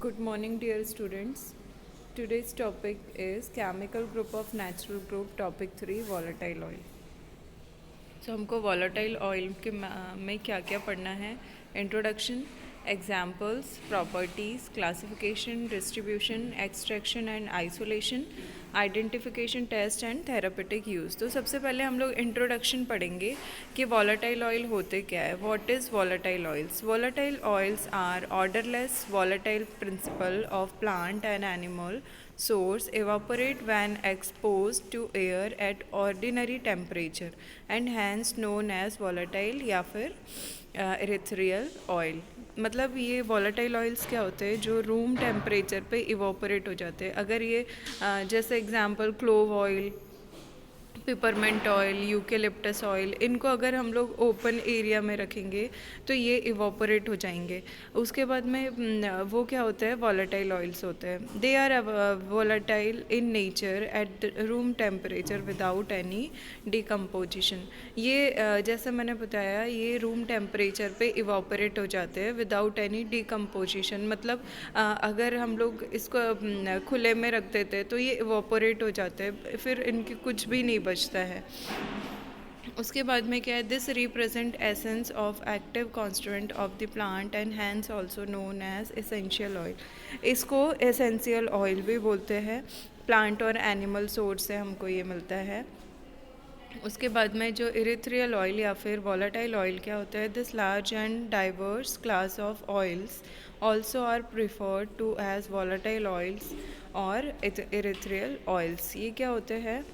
Good morning, dear students. Today's topic is chemical group of natural group. Topic 3 volatile oil. हमको volatile oil के में क्या क्या पढ़ना है? Introduction, examples, properties, classification, distribution, extraction and isolation, identification, test and therapeutic use. तो सबसे पहले हम लोग introduction पढ़ेंगे कि volatile oil होते क्या है. What is volatile oils? Volatile oils are odorless volatile principle of plant and animal source evaporate when exposed to air at ordinary temperature and hence known as volatile या फिर ethereal oil. मतलब ये volatile oils क्या होते हैं जो room temperature पे evaporate हो जाते हैं. अगर ये जैसे example clove oil, peppermint oil, eucalyptus oil, इनको अगर हम लोग ओपन एरिया में रखेंगे तो ये इवोपरेट हो जाएंगे. उसके बाद में वो क्या होता है, वॉलेटाइल ऑयल्स होते हैं. They are volatile in nature at room temperature without any decomposition. ये जैसे मैंने बताया ये रूम टेम्परेचर पे इवोपरेट हो जाते हैं विदाउट एनी डिकम्पोजिशन. मतलब अगर हम लोग इसको खुले में रख देते तो ये इवोपरेट हो जाते हैं, फिर इनकी कुछ भी नहीं बचता है. उसके बाद में क्या है, this represent essence of active constituent of the plant and hence also known as essential oil. इसको एसेंशियल ऑयल भी बोलते हैं. प्लांट और एनिमल सोर्स से हमको ये मिलता है. उसके बाद में जो इरिथ्रियल ऑयल या फिर वॉलेटाइल ऑयल क्या होता है, this large and diverse class of oils also are preferred to as volatile oils और इरिथ्रियल ऑयल्स. ये क्या होते हैं,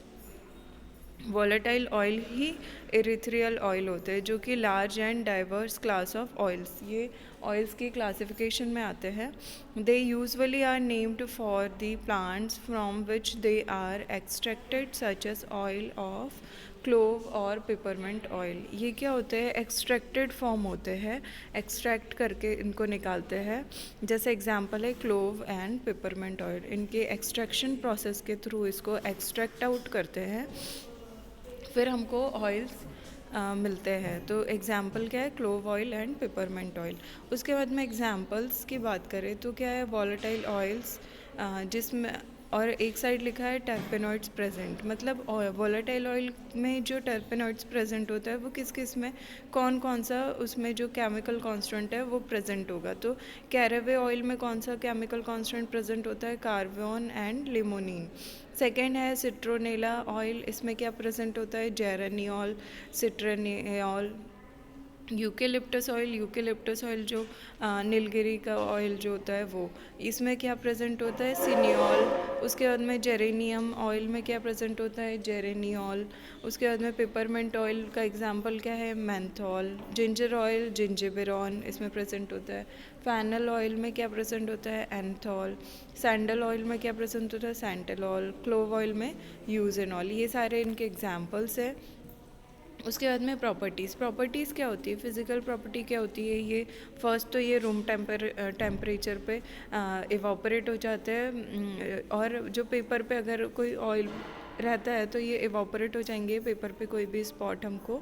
वॉलेटाइल ऑयल ही इरिथ्रियल ऑयल होते हैं जो कि large and diverse class of oils, ये ऑयल्स की क्लासिफिकेशन में आते हैं. They usually are named for the plants from which they are extracted such as oil of clove और पिपरमेंट ऑयल. ये क्या होते हैं, एक्सट्रैक्टेड फॉर्म होते हैं, एक्सट्रैक्ट करके इनको निकालते हैं. जैसे एग्जांपल है क्लोव एंड पिपरमेंट ऑयल. इनके एक्सट्रैक्शन प्रोसेस के थ्रू इसको एक्सट्रैक्ट आउट करते हैं, फिर हमको ऑयल्स मिलते हैं. तो एग्जाम्पल क्या है, clove oil and peppermint oil. उसके बाद में एग्जाम्पल्स की बात करें तो क्या है, वॉलेटाइल ऑयल्स जिसमें और एक साइड लिखा है टर्पेनॉइड्स प्रेजेंट. मतलब वॉलेटाइल ऑयल में जो टर्पेनॉइड्स प्रेजेंट होता है वो किस किस में, कौन कौन सा उसमें जो केमिकल कांस्टेंट है वो प्रेजेंट होगा. तो कैरेवे ऑयल में कौन सा केमिकल कांस्टेंट प्रेजेंट होता है, कार्बन एंड लिमोनिन. सेकेंड है सिट्रोनेला ऑयल, इसमें क्या प्रेजेंट होता है, जेरेनियोल, सिट्रोनियोल. यूकेलिप्टस ऑयल जो नीलगिरी का ऑयल जो होता है वो, इसमें क्या प्रेजेंट होता है, सिनियोल. उसके बाद में जेरेनियम ऑयल में क्या प्रेजेंट होता है, जेरेनियोल. उसके बाद में पिपरमेंट ऑयल का एग्जांपल क्या है, मेंथॉल. जिंजर ऑयल जिंजिबेरॉन इसमें प्रेजेंट होता है. फैनल ऑयल में क्या प्रेजेंट होता है, एंथॉल. सैंडल ऑयल में क्या प्रेजेंट होता है, सैंटेलॉल. क्लोव ऑयल में यूजेनॉल. ये सारे इनके एग्जाम्पल्स है. उसके बाद में प्रॉपर्टीज़ क्या होती है, फिज़िकल प्रॉपर्टी क्या होती है. ये फर्स्ट तो ये रूम टेम्परेचर पे इवोपरेट हो जाते हैं, और जो पेपर पे अगर कोई ऑयल रहता है तो ये इवोपरेट हो जाएंगे. पेपर पे कोई भी स्पॉट हमको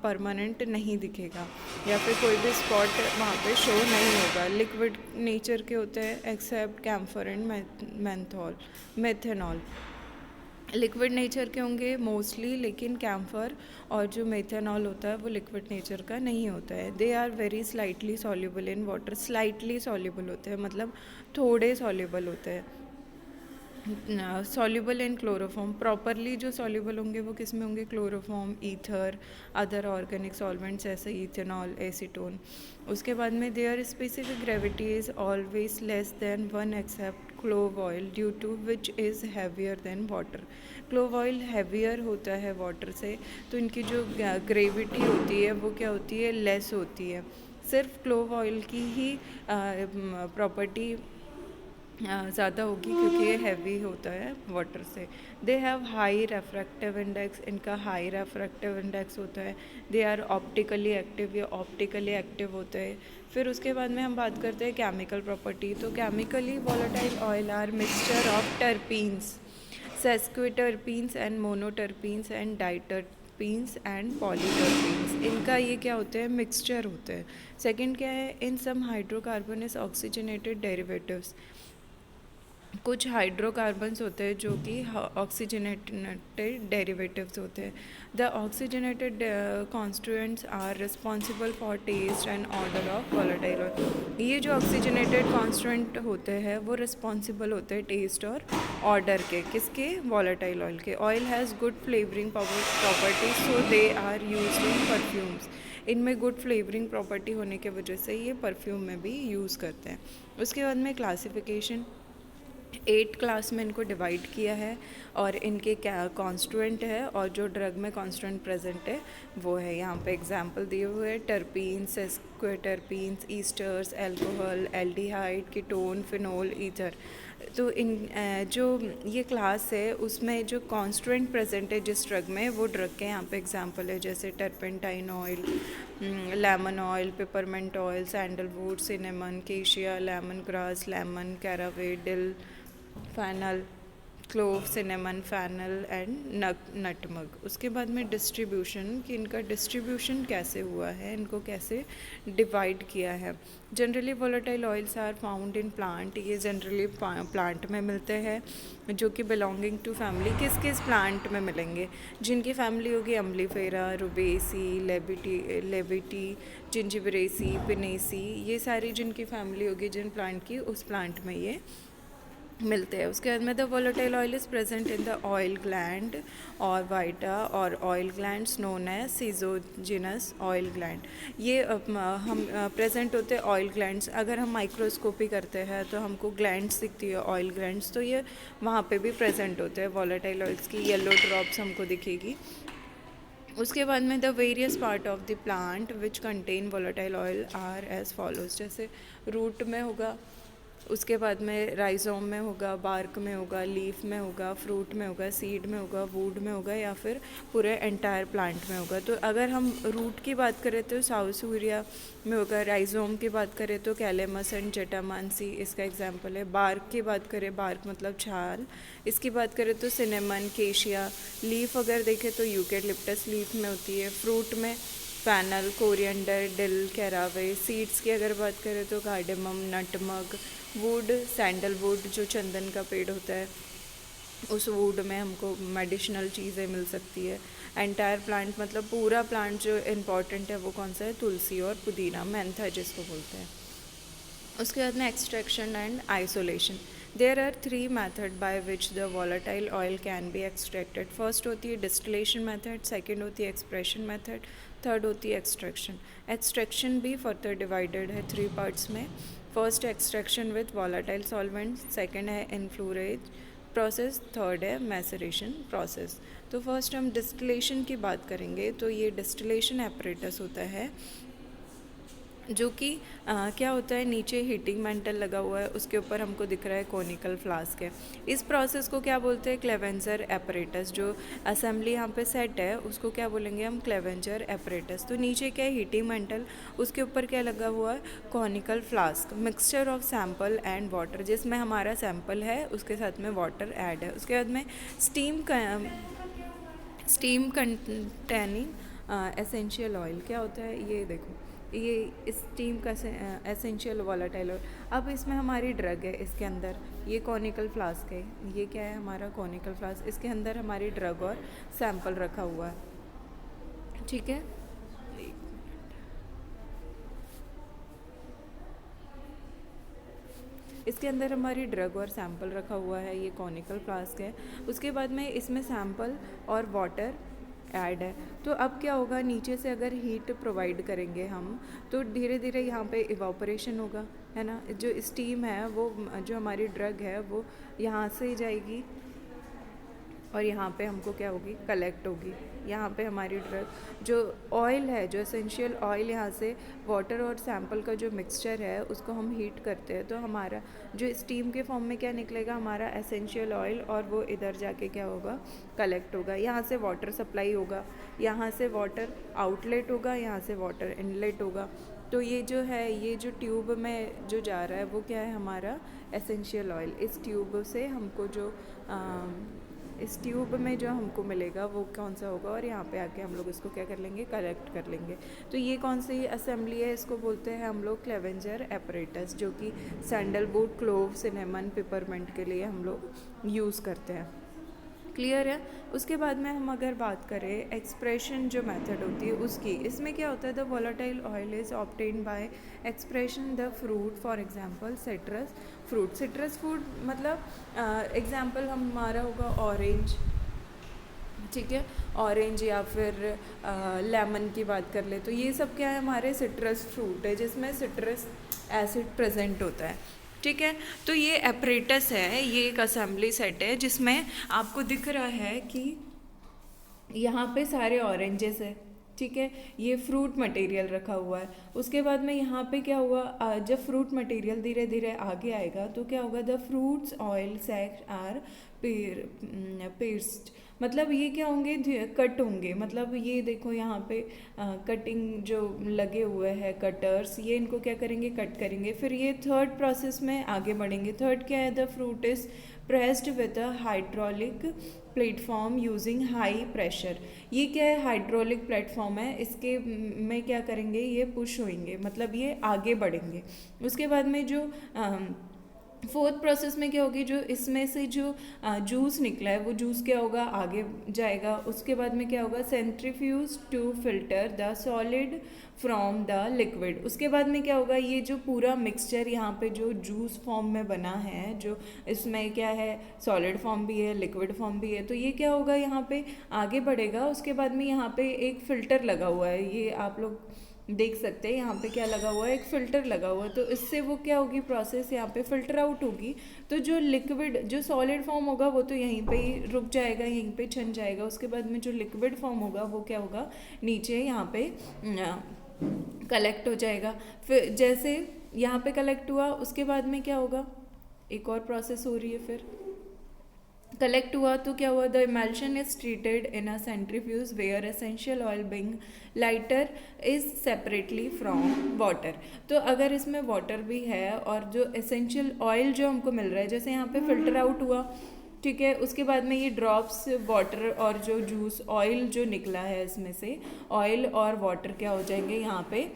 परमानेंट नहीं दिखेगा या फिर कोई भी स्पॉट वहाँ पे शो नहीं होगा. लिक्विड नेचर के होते हैं except camphor and methanol. Liquid nature के होंगे मोस्टली, लेकिन कैम्फर और जो मेथेनॉल होता है वो लिक्विड नेचर का नहीं होता है. They are very slightly soluble in water. Slightly soluble होते हैं मतलब थोड़े सॉल्युबल होते हैं. Soluble in chloroform. प्रॉपरली जो सॉल्युबल होंगे वो किस में होंगे, chloroform, ether, other organic solvents ऐसे इथेनॉल, एसीटोन. उसके बाद में their specific gravity is always less than 1 except clove oil due to which is heavier than water. Clove oil heavier होता है वाटर से, तो इनकी जो ग्रेविटी होती है वो क्या होती है, लेस होती है. सिर्फ क्लोव ऑयल की ही प्रॉपर्टी ज़्यादा होगी क्योंकि ये हैवी होता है वाटर से. They have high refractive index. इनका हाई रेफ्रैक्टिव इंडेक्स होता है. दे आर ऑप्टिकली एक्टिव, ये ऑप्टिकली एक्टिव होते हैं. फिर उसके बाद में हम बात करते हैं केमिकल प्रॉपर्टी. तो chemically volatile oil are mixture of terpenes, sesquiterpenes and monoterpenes and terpenes and polyterpenes. इनका ये क्या होते हैं, मिक्सचर होते हैं। सेकंड क्या है, in some hydrocarbon oxygenated derivatives. कुछ हाइड्रोकार्बन्स होते हैं जो कि ऑक्सीजनेटेड डेरिवेटिव्स होते हैं। The oxygenated constituents are responsible for taste and order of volatile oil. ये जो ऑक्सीजनेटेड कॉन्स्टिट्यूएंट होते हैं वो रिस्पॉन्सिबल होते हैं टेस्ट और ऑर्डर के, किसके, वॉलेटाइल ऑयल के। Oil has good flavouring properties so they are used in perfumes. इनमें गुड फ्लेवरिंग प्रॉपर्टी होने की वजह से ये परफ्यूम में भी यूज़ करते हैं। उसके बाद में क्लासिफिकेशन, 8 क्लास में इनको डिवाइड किया है और इनके क्या कॉन्स्टिट्यूएंट है और जो ड्रग में कॉन्स्टिट्यूएंट प्रेजेंट है वो है। यहाँ पे एग्जांपल दिए हुए हैं, terpenes, sesquiterpenes, esters, alcohol, aldehyde, ketone, phenol, ether. तो इन जो ये क्लास है उसमें जो कॉन्स्टिट्यूएंट प्रेजेंट है जिस ड्रग में, वो ड्रग के यहाँ पे एग्जांपल है, जैसे turpentine oil, lemon oil, peppermint oil, sandalwood, cinnamon, cassia, lemon grass, lemon, caraway, dill, fennel, clove, cinnamon, fennel and nutmeg. उसके बाद में डिस्ट्रीब्यूशन, कि इनका डिस्ट्रीब्यूशन कैसे हुआ है, इनको कैसे डिवाइड किया है। Generally volatile oils are found in plant. ये जनरली प्लांट में मिलते हैं जो कि बिलोंगिंग टू फैमिली। किस किस प्लांट में मिलेंगे, जिनकी फैमिली होगी अम्लीफेरा, रुबेसी, लेविटी, जिंजिबरेसी, पिनेसी, ये सारी जिनकी फैमिली होगी जिन प्लांट की, उस प्लांट में ये मिलते हैं। उसके बाद में the volatile oil is present in the oil gland और वाइटा और ऑयल ग्लैंड्स नोन है सीजोजिनस ऑयल ग्लैंड। ये हम प्रेजेंट होते हैं ऑयल ग्लैंड्स। अगर हम माइक्रोस्कोपी करते हैं तो हमको ग्लैंड्स दिखती है, ऑयल ग्लैंड्स, तो ये वहाँ पे भी प्रेजेंट होते हैं। वोलेटाइल ऑयल्स की येलो ड्रॉप्स हमको दिखेगी। उसके बाद में the various part of the plant which contain volatile oil are as follows. जैसे रूट में होगा, उसके बाद में राइजोम में होगा, बार्क में होगा, लीफ में होगा, फ्रूट में होगा, सीड में होगा, वुड में होगा, या फिर पूरे एंटायर प्लांट में होगा। तो अगर हम रूट की बात करें तो साउसूरिया में होगा, राइजोम की बात करें तो कैलेमस एंड जेटामांसी इसका एग्जांपल है। बार्क की बात करें, बार्क मतलब छाल, इसकी बात करें तो सिनेमन, केशिया। लीफ अगर देखें तो यूकेलिप्टस लीफ में होती है। फ्रूट में फैनल, कोरिएंडर, डिल, कैरावे। सीड्स की अगर बात करें तो कार्डेमम, नटमग। वुड, सैंडलवुड जो चंदन का पेड़ होता है, उस वुड में हमको मेडिसिनल चीज़ें मिल सकती है। एंटायर प्लांट मतलब पूरा प्लांट जो इम्पॉर्टेंट है वो कौन सा है, तुलसी और पुदीना, मेंथा जिसको बोलते हैं। उसके बाद में extraction and isolation. There are 3 method by which the volatile oil can be extracted. First होती है डिस्टिलेशन मेथड, सेकंड होती है एक्सप्रेशन मेथड, थर्ड होती है एक्सट्रैक्शन। एक्सट्रैक्शन भी फर्दर डिवाइडेड है 3 पार्ट्स में। First extraction with volatile solvent, second है इन्फ्लोरेज प्रोसेस, थर्ड है मैसरेशन प्रोसेस। तो फर्स्ट हम डिस्टिलेशन की बात करेंगे। तो ये डिस्टिलेशन एपरेटस होता है जो कि क्या होता है, नीचे हीटिंग मेंटल लगा हुआ है, उसके ऊपर हमको दिख रहा है कोनिकल फ्लास्क है। इस प्रोसेस को क्या बोलते हैं, क्लेवेंजर एपरेटस। जो असेंबली यहाँ पे सेट है उसको क्या बोलेंगे हम, क्लेवेंजर एपरेटस। तो नीचे क्या है, हीटिंग मेंटल, उसके ऊपर क्या लगा हुआ है, conical flask. Mixture of sample and water, जिसमें हमारा सैम्पल है उसके साथ में वाटर ऐड है। उसके बाद में स्टीम कंटेनिंग एसेंशियल ऑयल क्या होता है, ये देखो, ये स्टीम का एसेंशियल वॉलेटाइल ऑयल। अब इसमें हमारी ड्रग है, इसके अंदर ये कॉनिकल फ्लास्क है, ये क्या है हमारा कॉनिकल फ्लास्क, इसके अंदर हमारी ड्रग और सैंपल रखा हुआ है। ठीक है, इसके अंदर हमारी ड्रग और सैंपल रखा हुआ है, ये कॉनिकल फ्लास्क है। उसके बाद में इसमें सैंपल और वाटर ऐड है। तो अब क्या होगा, नीचे से अगर हीट प्रोवाइड करेंगे हम तो धीरे धीरे यहाँ पे इवापोरेशन होगा, है ना। जो स्टीम है वो, जो हमारी ड्रग है वो यहाँ से जाएगी और यहाँ पे हमको क्या होगी, कलेक्ट होगी। यहाँ पे हमारी ड्रग जो ऑयल है, जो एसेंशियल ऑयल, यहाँ से वाटर और सैंपल का जो मिक्सचर है उसको हम हीट करते हैं तो हमारा जो स्टीम के फॉर्म में क्या निकलेगा, हमारा एसेंशियल ऑयल, और वो इधर जाके क्या होगा, कलेक्ट होगा। यहाँ से वाटर सप्लाई होगा, यहाँ से वाटर आउटलेट होगा, यहाँ से वाटर इनलेट होगा। तो ये जो है, ये जो ट्यूब में जो जा रहा है वो क्या है, हमारा एसेंशियल ऑयल। इस ट्यूब से हमको जो इस ट्यूब में जो हमको मिलेगा वो कौन सा होगा, और यहाँ पे आके हम लोग इसको क्या कर लेंगे, कलेक्ट कर लेंगे। तो ये कौन सी असेंबली है, इसको बोलते हैं हम लोग क्लेवेंजर एपरेटस, जो कि सैंडलवुड, क्लोव, सिनेमन, पिपरमेंट के लिए हम लोग यूज़ करते हैं। क्लियर है। उसके बाद में हम अगर बात करें एक्सप्रेशन जो मेथड होती है उसकी, इसमें क्या होता है, the volatile oil is obtain bye expression the fruit, for example citrus fruit. Citrus fruit मतलब एग्जांपल हमारा होगा ऑरेंज, ठीक है, ऑरेंज या फिर लेमन की बात कर ले, तो ये सब क्या है, हमारे सिट्रस फ्रूट है जिसमें सिट्रस एसिड प्रेजेंट होता है। ठीक है, तो ये एपरेटस है, ये एक असेंबली सेट है जिसमें आपको दिख रहा है कि यहाँ पे सारे ऑरेंजेस है, ठीक है, ये फ्रूट मटेरियल रखा हुआ है। उसके बाद में यहाँ पे क्या हुआ, जब फ्रूट मटेरियल धीरे धीरे आगे आएगा तो क्या होगा, the fruits oil sacs are pierced, मतलब ये क्या होंगे, कट होंगे, मतलब ये देखो यहाँ पे कटिंग जो लगे हुए हैं कटर्स, ये इनको क्या करेंगे, कट करेंगे। फिर ये थर्ड प्रोसेस में आगे बढ़ेंगे। थर्ड क्या है, the fruit is pressed with a hydraulic platform using high pressure. ये क्या है, हाइड्रोलिक प्लेटफॉर्म है, इसके में क्या करेंगे, ये पुश होंगे, मतलब ये आगे बढ़ेंगे। उसके बाद में जो फोर्थ प्रोसेस में क्या होगी, जो इसमें से जो जूस निकला है वो जूस क्या होगा, आगे जाएगा। उसके बाद में क्या होगा, centrifuge to filter the solid from the liquid. उसके बाद में क्या होगा, ये जो पूरा मिक्सचर यहाँ पे जो जूस फॉर्म में बना है, जो इसमें क्या है, सॉलिड फॉर्म भी है, लिक्विड फॉर्म भी है, तो ये क्या होगा, यहाँ पे आगे बढ़ेगा। उसके बाद में यहाँ पे एक फ़िल्टर लगा हुआ है, ये आप लोग देख सकते हैं, यहाँ पे क्या लगा हुआ है, एक फ़िल्टर लगा हुआ है, तो इससे वो क्या होगी, प्रोसेस यहाँ पे फ़िल्टर आउट होगी। तो जो लिक्विड, जो सॉलिड फॉर्म होगा वो तो यहीं पे ही रुक जाएगा, यहीं पे छन जाएगा। उसके बाद में जो लिक्विड फॉर्म होगा वो क्या होगा, नीचे यहाँ पे कलेक्ट हो जाएगा। फिर जैसे यहाँ पे कलेक्ट हुआ, उसके बाद में क्या होगा, एक और प्रोसेस हो रही है, फिर कलेक्ट हुआ तो क्या हुआ, the emulsion is treated in a centrifuge where essential oil being lighter is separately from water. तो अगर इसमें वाटर भी है और जो एसेंशियल ऑयल जो हमको मिल रहा है, जैसे यहाँ पे फिल्टर आउट हुआ, ठीक है, उसके बाद में ये ड्रॉप्स वाटर और जो जूस ऑयल जो निकला है इसमें से, ऑयल और वाटर क्या हो जाएंगे, यहाँ पे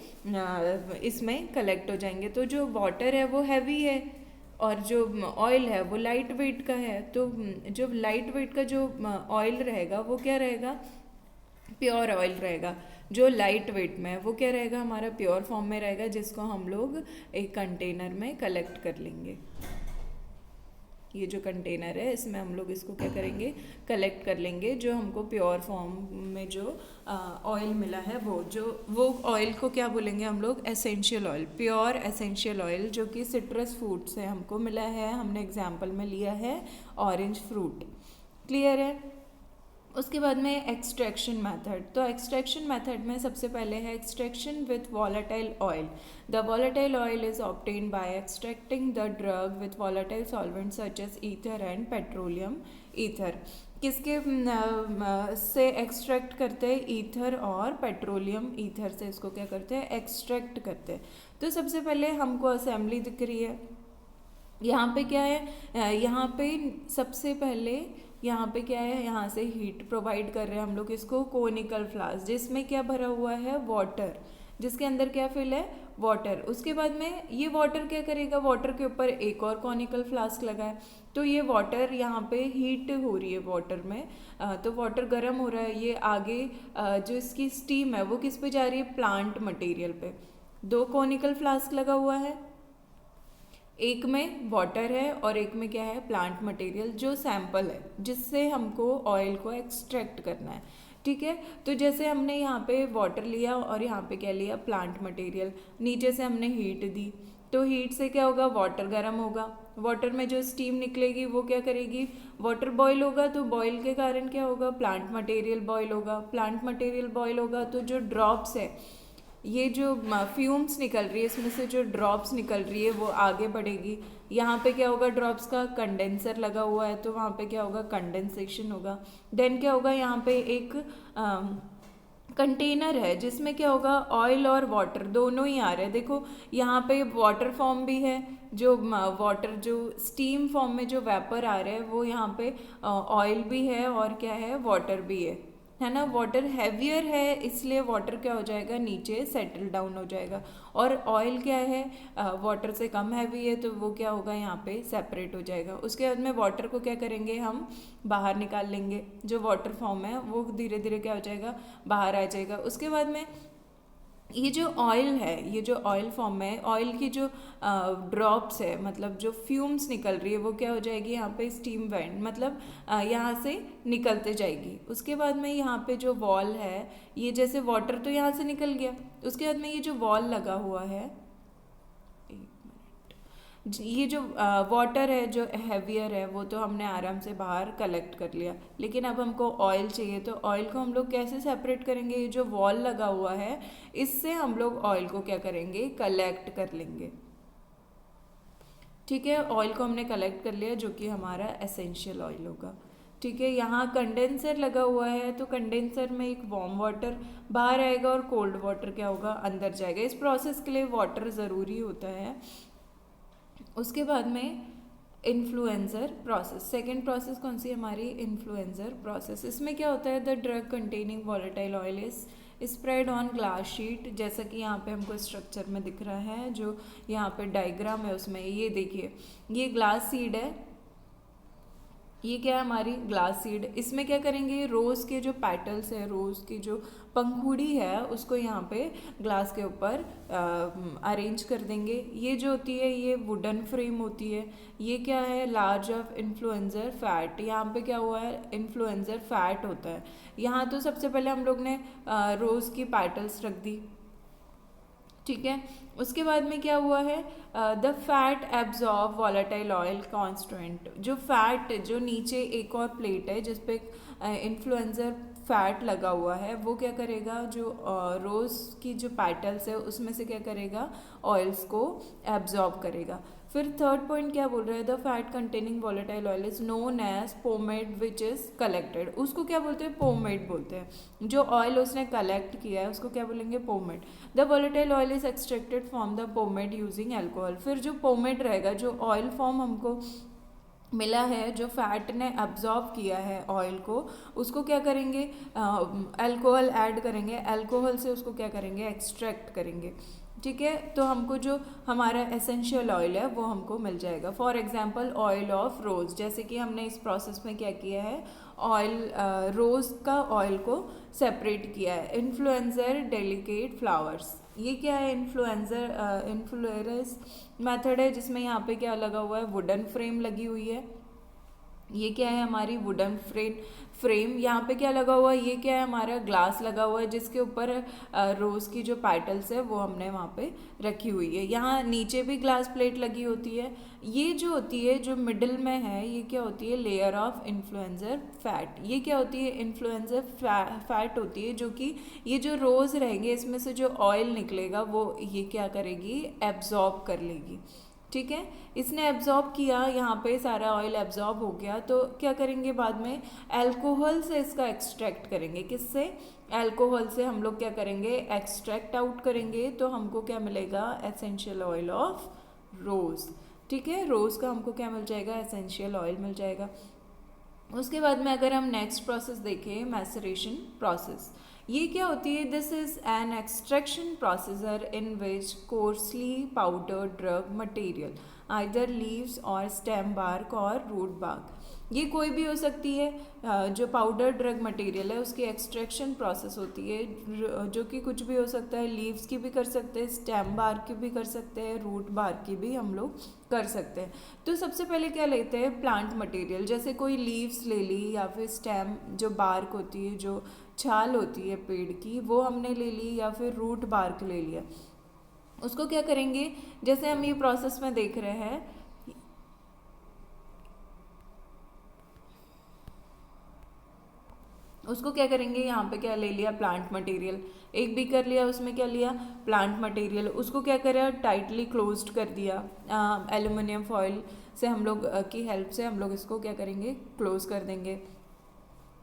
इसमें कलेक्ट हो जाएंगे। तो जो वाटर है वो हैवी है और जो ऑयल है वो लाइट वेट का है। तो जो लाइट वेट का जो ऑयल रहेगा वो क्या रहेगा, प्योर ऑयल रहेगा। जो लाइट वेट में है वो क्या रहेगा, हमारा प्योर फॉर्म में रहेगा, जिसको हम लोग एक कंटेनर में कलेक्ट कर लेंगे। ये जो कंटेनर है इसमें हम लोग इसको क्या करेंगे, कलेक्ट कर लेंगे। जो हमको प्योर फॉर्म में जो ऑयल मिला है वो ऑयल को क्या बोलेंगे हम लोग, essential oil, pure essential oil, जो कि सिट्रस फ्रूट से हमको मिला है। हमने एग्जाम्पल में लिया है ऑरेंज फ्रूट। क्लियर है। उसके बाद में एक्सट्रैक्शन मेथड। तो एक्सट्रैक्शन मेथड में सबसे पहले है extraction with volatile oil. The volatile oil is obtain by extracting the drug with volatile solvent such as ether and petroleum ether. किसके से एक्सट्रैक्ट करते हैं, ईथर और पेट्रोलियम ईथर से इसको क्या करते हैं, एक्सट्रैक्ट करते हैं। तो सबसे पहले हमको असेंबली दिख रही है, यहाँ पे क्या है, यहाँ पे सबसे पहले यहाँ पे क्या है, यहाँ से हीट प्रोवाइड कर रहे हैं हम लोग इसको, कोनिकल फ्लास्क, जिसमें क्या भरा हुआ है, वाटर, जिसके अंदर क्या फिल है, वाटर। उसके बाद में ये वाटर क्या करेगा, वाटर के ऊपर एक और कॉनिकल फ्लास्क लगा है, तो ये वाटर यहाँ पे हीट हो रही है वाटर में, तो वाटर गर्म हो रहा है। ये आगे जो इसकी स्टीम है वो किस पे जा रही है, प्लांट मटेरियल पे। दो कॉनिकल फ्लास्क लगा हुआ है, एक में वाटर है और एक में क्या है, प्लांट मटेरियल, जो सैंपल है जिससे हमको ऑयल को एक्सट्रैक्ट करना है। ठीक है, तो जैसे हमने यहाँ पे वाटर लिया और यहाँ पे क्या लिया, प्लांट मटेरियल, नीचे से हमने हीट दी, तो हीट से क्या होगा, वाटर गर्म होगा, वाटर में जो स्टीम निकलेगी वो क्या करेगी, वाटर बॉईल होगा, तो बॉईल के कारण क्या होगा, प्लांट मटेरियल बॉईल होगा, प्लांट मटेरियल बॉईल होगा तो जो ड्रॉप्स है, ये जो फ्यूम्स निकल रही है इसमें से जो ड्रॉप्स निकल रही है वो आगे बढ़ेगी। यहाँ पे क्या होगा, ड्रॉप्स का कंडेंसर लगा हुआ है तो वहाँ पे क्या होगा, कंडेंसेशन होगा। देन क्या होगा, यहाँ पे एक कंटेनर है जिसमें क्या होगा, ऑयल और वाटर दोनों ही आ रहे हैं। देखो यहाँ पे वाटर फॉर्म भी है, जो वाटर जो स्टीम फॉर्म में जो वेपर आ रहा है वो यहाँ पे ऑयल भी है और क्या है, वाटर भी है ना। वाटर हैवियर है इसलिए वाटर क्या हो जाएगा, नीचे सेटल डाउन हो जाएगा। और ऑयल क्या है, वाटर से कम हैवी है तो वो क्या होगा, यहाँ पे सेपरेट हो जाएगा। उसके बाद में वाटर को क्या करेंगे, हम बाहर निकाल लेंगे। जो वाटर फॉर्म है वो धीरे धीरे क्या हो जाएगा, बाहर आ जाएगा। उसके बाद में ये जो ऑयल है, ये जो ऑयल फॉर्म है, ऑयल की जो ड्रॉप्स है, मतलब जो फ्यूम्स निकल रही है वो क्या हो जाएगी, यहाँ पे स्टीम वेंट, मतलब यहाँ से निकलते जाएगी। उसके बाद में यहाँ पे जो वॉल है, ये जैसे वाटर तो यहाँ से निकल गया, उसके बाद में ये जो वॉल लगा हुआ है, ये जो वाटर है जो हैवियर है वो तो हमने आराम से बाहर कलेक्ट कर लिया। लेकिन अब हमको ऑयल चाहिए, तो ऑयल को हम लोग कैसे सेपरेट करेंगे, ये जो वॉल लगा हुआ है इससे हम लोग ऑयल को क्या करेंगे, कलेक्ट कर लेंगे। ठीक है, ऑयल को हमने कलेक्ट कर लिया जो कि हमारा एसेंशियल ऑयल होगा। ठीक है, यहाँ कंडेंसर लगा हुआ है तो कंडेंसर में एक वार्म वाटर बाहर आएगा और कोल्ड वाटर क्या होगा, अंदर जाएगा। इस प्रोसेस के लिए वाटर ज़रूरी होता है। उसके बाद में इन्फ्लुएंसर प्रोसेस, सेकेंड प्रोसेस कौन सी हमारी, इन्फ्लुएंसर प्रोसेस। इसमें क्या होता है, the drug containing volatile oil is spread on glass sheet, जैसा कि यहाँ पे हमको स्ट्रक्चर में दिख रहा है, जो यहाँ पे डायग्राम है उसमें ये देखिए, ये ग्लास सीड है, ये क्या है हमारी ग्लास सीड। इसमें क्या करेंगे, रोज़ के जो पेटल्स है, रोज़ की जो पंखुड़ी है उसको यहाँ पे ग्लास के ऊपर अरेंज कर देंगे। ये जो होती है ये वुडन फ्रेम होती है। ये क्या है, लार्ज ऑफ इन्फ्लुएंसर फैट, यहाँ पे क्या हुआ है, इन्फ्लुएंसर फैट होता है। यहाँ तो सबसे पहले हम लोग ने रोज़ की पेटल्स रख दी, ठीक है। उसके बाद में क्या हुआ है, the fat absorb volatile oil constant, जो फैट जो नीचे एक और प्लेट है जिसपे इन्फ्लुएंसर फैट लगा हुआ है वो क्या करेगा, जो रोज़ की जो पेटल्स है उसमें से क्या करेगा, ऑयल्स को एब्जॉर्ब करेगा। फिर थर्ड पॉइंट क्या बोल रहा है, the fat containing volatile oil is known as pomade which is collected, उसको क्या बोलते हैं, पोमेड बोलते हैं। जो ऑयल उसने कलेक्ट किया है उसको क्या बोलेंगे, pomade. The volatile oil is extracted from the pomade using alcohol, फिर जो पोमेड रहेगा, जो ऑयल फॉर्म हमको मिला है, जो फैट ने अब्जॉर्ब किया है ऑयल को, उसको क्या करेंगे, अल्कोहल ऐड करेंगे, अल्कोहल से उसको क्या करेंगे, एक्सट्रैक्ट करेंगे। ठीक है, तो हमको जो हमारा एसेंशियल ऑयल है वो हमको मिल जाएगा। For example oil of rows, जैसे कि हमने इस प्रोसेस में क्या किया है, ऑयल रोज़ का ऑयल को सेपरेट किया है। इन्फ्लुएंसर डेलिकेट फ्लावर्स, ये क्या है, इन्फ्लुएरस मेथड है, जिसमें यहाँ पे क्या लगा हुआ है, वुडन फ्रेम लगी हुई है। ये क्या है हमारी वुडन फ्रेम। यहाँ पे क्या लगा हुआ है, ये क्या है हमारा ग्लास लगा हुआ है जिसके ऊपर रोज़ की जो पेटल्स है वो हमने वहाँ पे रखी हुई है। यहाँ नीचे भी ग्लास प्लेट लगी होती है। ये जो होती है, जो मिडिल में है, ये क्या होती है, लेयर ऑफ इन्फ्लुएंसर फैट। ये क्या होती है, इन्फ्लुएंसर फैट होती है, जो कि ये जो रोज़ रहेंगे इसमें से जो ऑयल निकलेगा वो ये क्या करेगी, एब्जॉर्ब कर लेगी। ठीक है, इसने एब्जॉर्ब किया, यहाँ पे सारा ऑयल एब्जॉर्ब हो गया, तो क्या करेंगे बाद में, अल्कोहल से इसका एक्सट्रैक्ट करेंगे। किससे, अल्कोहल से हम लोग क्या करेंगे, एक्सट्रैक्ट आउट करेंगे, तो हमको क्या मिलेगा, एसेंशियल ऑयल ऑफ रोज़। ठीक है, रोज़ का हमको क्या मिल जाएगा, एसेंशियल ऑयल मिल जाएगा। उसके बाद में अगर हम नेक्स्ट प्रोसेस देखें, मैसरेशन प्रोसेस, ये क्या होती है, this is an extraction procedure in which coarsely powdered drug material either leaves और स्टेम बार्क और रूट बार्क, ये कोई भी हो सकती है, जो पाउडर ड्रग मटेरियल है उसकी एक्सट्रैक्शन प्रोसेस होती है, जो कि कुछ भी हो सकता है, लीव्स की भी कर सकते हैं, स्टेम बार्क की भी कर सकते हैं, रूट बार्क की भी हम लोग कर सकते हैं। तो सबसे पहले क्या लेते हैं, प्लांट मटेरियल, जैसे कोई लीव्स ले ली या फिर स्टेम जो बार्क होती है, जो छाल होती है पेड़ की, वो हमने ले ली, या फिर रूट बार्क ले लिया। उसको क्या करेंगे, जैसे हम ये प्रोसेस में देख रहे हैं, उसको क्या करेंगे, यहाँ पे क्या ले लिया, प्लांट मटेरियल, एक बीकर लिया, उसमें क्या लिया, प्लांट मटेरियल, उसको क्या करा, टाइटली क्लोज्ड कर दिया, एल्युमिनियम फॉइल से हम लोग की हेल्प से हम लोग इसको क्या करेंगे, क्लोज कर देंगे।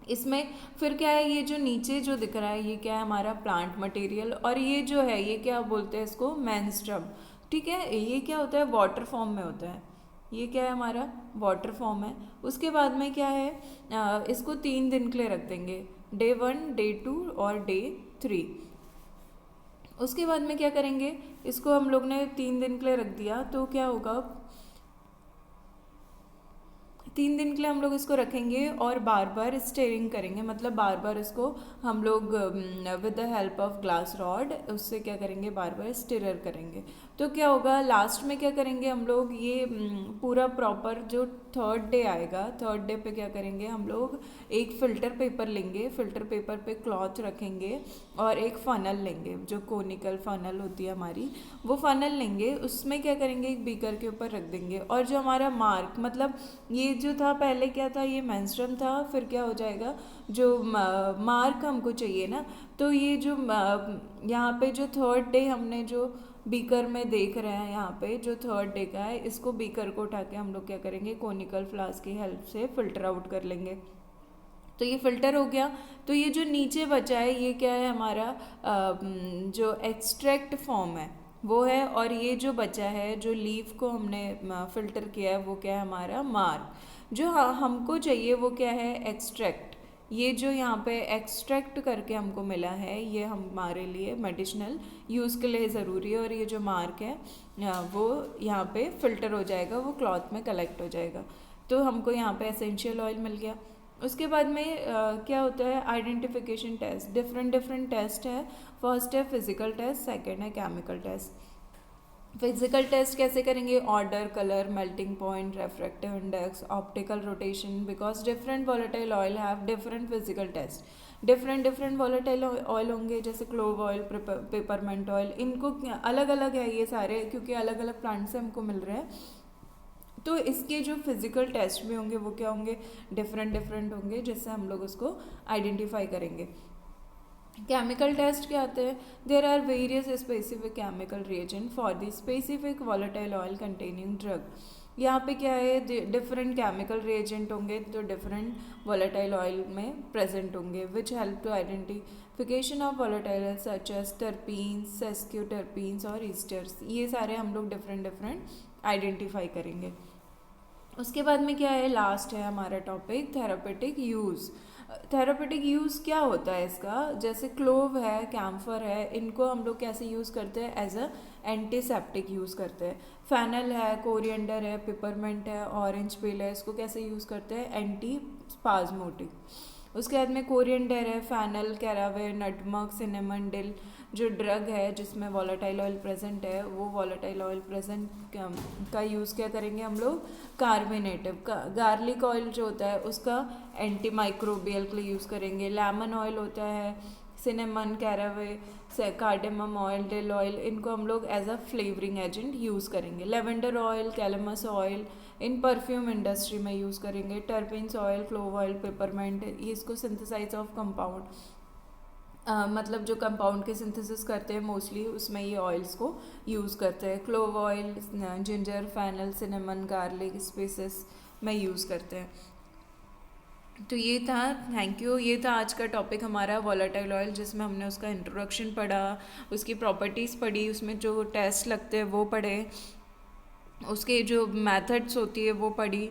इसमें फिर क्या है, ये जो नीचे जो दिख रहा है ये क्या है, हमारा प्लांट मटेरियल, और ये जो है ये क्या बोलते हैं इसको, मेनस्ट्रम। ठीक है, ये क्या होता है, वाटर फॉर्म में होता है। ये क्या है, हमारा वाटर फॉर्म है। उसके बाद में क्या है, इसको 3 दिन के लिए रख देंगे, डे 1, डे 2 और डे 3। उसके बाद में क्या करेंगे, इसको हम लोग ने 3 दिन के लिए रख दिया, तो क्या होगा, 3 दिन के लिए हम लोग इसको रखेंगे और बार बार स्टेरिंग करेंगे, मतलब बार बार इसको हम लोग with the help of glass rod उससे क्या करेंगे, बार बार स्टिरर करेंगे। तो क्या होगा, लास्ट में क्या करेंगे हम लोग, ये पूरा प्रॉपर जो 3rd डे आएगा, 3rd डे पे क्या करेंगे हम लोग, एक फ़िल्टर पेपर लेंगे, फ़िल्टर पेपर पे क्लॉथ रखेंगे और एक फ़नल लेंगे, जो कोनिकल फ़नल होती है हमारी, वो फ़नल लेंगे, उसमें क्या करेंगे, एक बीकर के ऊपर रख देंगे। और जो हमारा मार्क, मतलब ये जो था पहले क्या था, ये मेंस्ट्रुम था, फिर क्या हो जाएगा, जो मार्क हमको चाहिए ना, तो ये जो यहाँ पे जो 3rd डे हमने जो बीकर में देख रहे हैं, यहाँ पे जो 3rd डे का है, इसको बीकर को उठा के हम लोग क्या करेंगे, कोनिकल फ्लास्क की हेल्प से फ़िल्टर आउट कर लेंगे। तो ये फ़िल्टर हो गया। तो ये जो नीचे बचा है, ये क्या है, हमारा जो एक्सट्रैक्ट फॉर्म है वो है, और ये जो बचा है, जो लीफ को हमने फ़िल्टर किया है, वो क्या है, हमारा मार्क। जो हमको चाहिए वो क्या है, एक्सट्रैक्ट। ये जो यहाँ पे एक्सट्रैक्ट करके हमको मिला है, ये हमारे लिए मेडिसिनल यूज़ के लिए ज़रूरी है, और ये जो मार्क है वो यहाँ पे फ़िल्टर हो जाएगा, वो क्लॉथ में कलेक्ट हो जाएगा। तो हमको यहाँ पे एसेंशियल ऑयल मिल गया। उसके बाद में क्या होता है, identification test, different different test है। फर्स्ट है फिजिकल टेस्ट, सेकंड है केमिकल टेस्ट। फिजिकल टेस्ट कैसे करेंगे, order, colour, melting point, refractive index, optical rotation, because different volatile oil have different physical test. Different different volatile oil होंगे, जैसे clove oil, peppermint oil, इनको अलग अलग है ये सारे, क्योंकि अलग अलग प्लांट से हमको मिल रहे हैं। तो इसके जो फिज़िकल टेस्ट भी होंगे वो क्या होंगे, डिफरेंट डिफरेंट होंगे, जिससे हम लोग उसको आइडेंटिफाई करेंगे। केमिकल टेस्ट क्या आते हैं, there are various specific chemical reagent for the specific volatile oil containing drug. यहाँ पे क्या है, डिफरेंट केमिकल रिएजेंट होंगे जो डिफरेंट वॉलेटाइल ऑयल में प्रेजेंट होंगे, which help to identification of volatile such as terpenes, sesquiterpenes और esters. ये सारे हम लोग डिफरेंट डिफरेंट आइडेंटिफाई करेंगे। उसके बाद में क्या है, लास्ट है हमारा topic, therapeutic use. Therapeutic use क्या होता है इसका, जैसे क्लोव है, कैम्फर है, इनको हम लोग कैसे यूज़ करते हैं, एज अ एंटीसेप्टिक यूज़ करते हैं। फैनल है, कोरिएंडर है, पिपरमेंट है, ऑरेंज पील है, इसको कैसे यूज़ करते हैं, एंटी स्पाज्मोटिक। उसके बाद में कोरिएंडर है, फैनल, कैरावे, नटमग, सिनेमन, डिल, जो ड्रग है जिसमें वॉलेटाइल ऑयल प्रेजेंट है, वो वॉलेटाइल ऑयल प्रेजेंट का यूज़ क्या करेंगे हम लोग, कार्बोनेटिव का। गार्लिक ऑयल जो होता है उसका एंटी माइक्रोबियल के लिए यूज़ करेंगे। लेमन ऑयल होता है, cinnamon, caraway, cardamom oil, dill oil, इनको हम लोग as a flavouring agent use करेंगे। लेवेंडर ऑयल, कैलमस ऑयल, इन परफ्यूम इंडस्ट्री में यूज़ करेंगे। Terpenes oil, clove oil, peppermint, ये इसको सिंथेसाइज ऑफ कंपाउंड, मतलब जो कंपाउंड के सिंथेसिस करते हैं मोस्टली, उसमें ये ऑयल्स को यूज़ करते हैं। Clove oil, ginger, fennel, cinnamon, garlic, spices में यूज़ करते हैं। तो ये था, थैंक यू। ये था आज का टॉपिक हमारा वॉलेटाइल ऑयल, जिसमें हमने उसका इंट्रोडक्शन पढ़ा, उसकी प्रॉपर्टीज़ पढ़ी, उसमें जो टेस्ट लगते हैं वो पढ़े, उसके जो मेथड्स होती है वो पढ़ी,